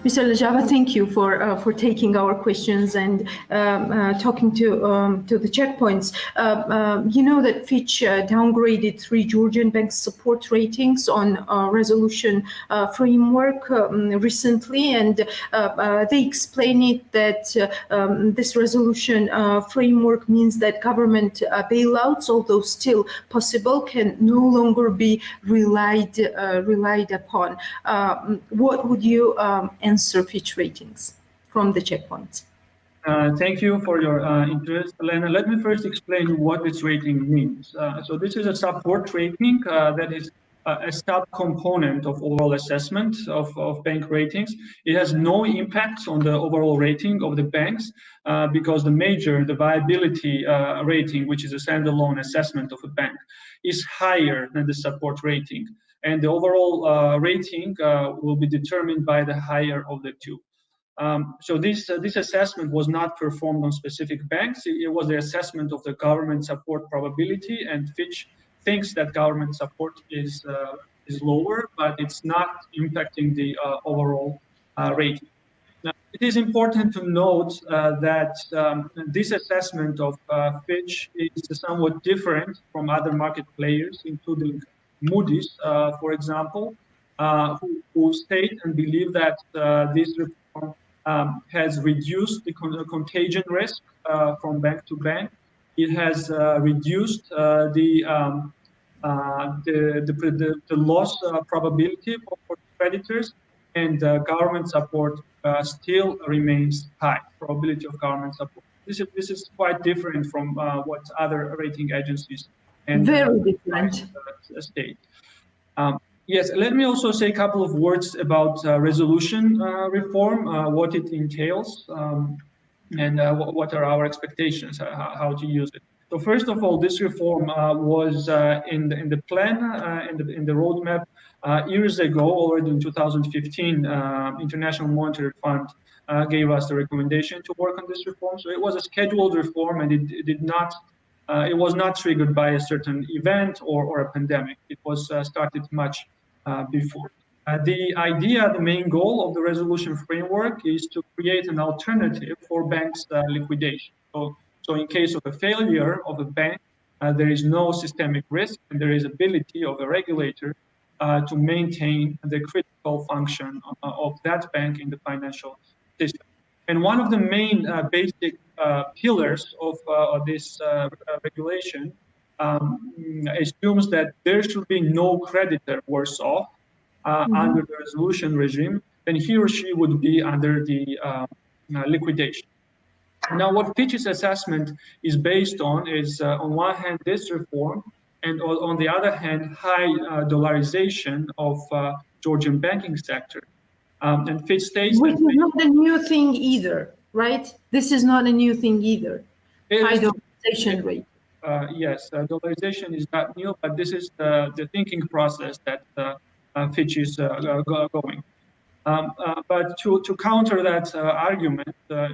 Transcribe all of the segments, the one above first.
Mr. Lezhava, thank you for taking our questions and talking to the checkpoints. You know that Fitch downgraded 3 Georgian banks' support ratings on resolution framework recently, and they explain it that this resolution framework means that government bailouts, although still possible, can no longer be relied upon. What would you answer Fitch ratings from the checkpoints? Thank you for your interest, Elena. Let me first explain what this rating means. So this is a support rating that is a sub-component of overall assessment of bank ratings. It has no impact on the overall rating of the banks because the viability rating, which is a standalone assessment of a bank, is higher than the support rating. And the overall rating will be determined by the higher of the two. So this assessment was not performed on specific banks. It was the assessment of the government support probability, and Fitch thinks that government support is lower, but it's not impacting the overall rating. Now, it is important to note that this assessment of Fitch is somewhat different from other market players, including Moody's, for example, who state and believe that this reform has reduced the contagion risk from bank to bank. It has reduced the loss probability for creditors, and government support still remains high. Probability of government support. This is quite different from what other rating agencies and very different state. Yes, let me also say a couple of words about resolution reform, what it entails, and what are our expectations, how to use it. So first of all, this reform was in the plan, in the roadmap years ago, already in 2015. International Monetary Fund gave us the recommendation to work on this reform. So it was a scheduled reform, and it was not triggered by a certain event or a pandemic. It was started much before. The main goal of the resolution framework is to create an alternative for banks' liquidation. So in case of a failure of a bank, there is no systemic risk, and there is ability of the regulator to maintain the critical function of that bank in the financial system. And one of the main basic pillars of this regulation assumes that there should be no creditor worse off under the resolution regime than he or she would be under the liquidation. Now, what Fitch's assessment is based on is, on one hand, this reform, and on the other hand, high dollarization of Georgian banking sector. And Fitch states which is not a new thing either, right? This is not a new thing either. High dollarization rate. Yes, dollarization is not new, but this is the thinking process that Fitch is going. But to counter that argument, there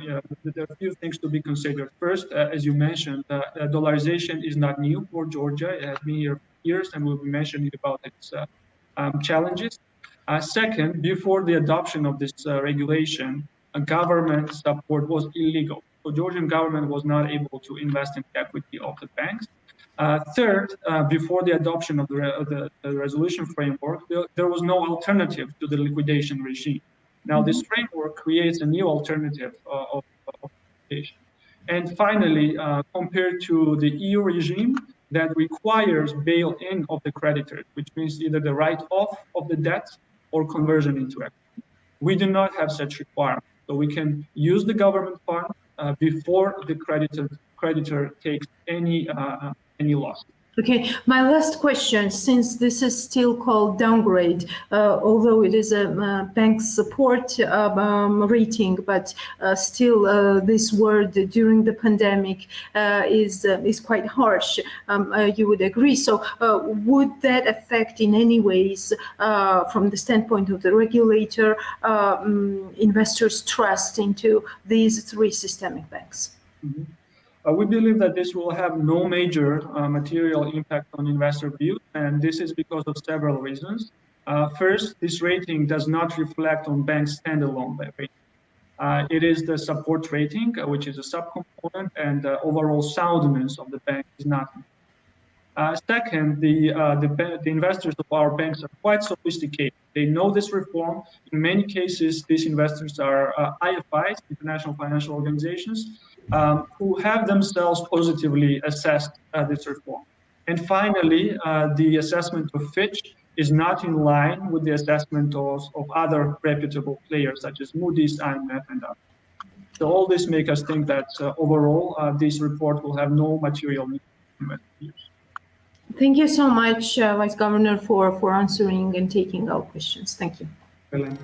are a few things to be considered. First, as you mentioned, dollarization is not new for Georgia. It has been here for years, and we'll be mentioning about its challenges. Second, before the adoption of this regulation, government support was illegal. So Georgian government was not able to invest in the equity of the banks. Third, before the adoption of the resolution framework, there was no alternative to the liquidation regime. Now, this framework creates a new alternative of liquidation. And finally, compared to the EU regime that requires bail-in of the creditors, which means either the write-off of the debt or conversion into equity. We do not have such requirement. So we can use the government fund before the creditor takes any loss. Okay, my last question, since this is still called downgrade, although it is a bank support rating, but still this word during the pandemic is quite harsh. You would agree. So would that affect in any ways, from the standpoint of the regulator, investors' trust into these 3 systemic banks? Mm-hmm. We believe that this will have no major material impact on investor views, and this is because of several reasons. First, this rating does not reflect on banks' standalone rating. It is the support rating, which is a subcomponent, and the overall soundness of the bank is not. Second, the investors of our banks are quite sophisticated. They know this reform. In many cases, these investors are IFIs, international financial organizations, who have themselves positively assessed this reform. And finally, the assessment of Fitch is not in line with the assessment of other reputable players such as Moody's, IMF, and others. So all this makes us think that overall, this report will have no material impact. Thank you so much, Vice Governor, for answering and taking our questions. Thank you. Brilliant.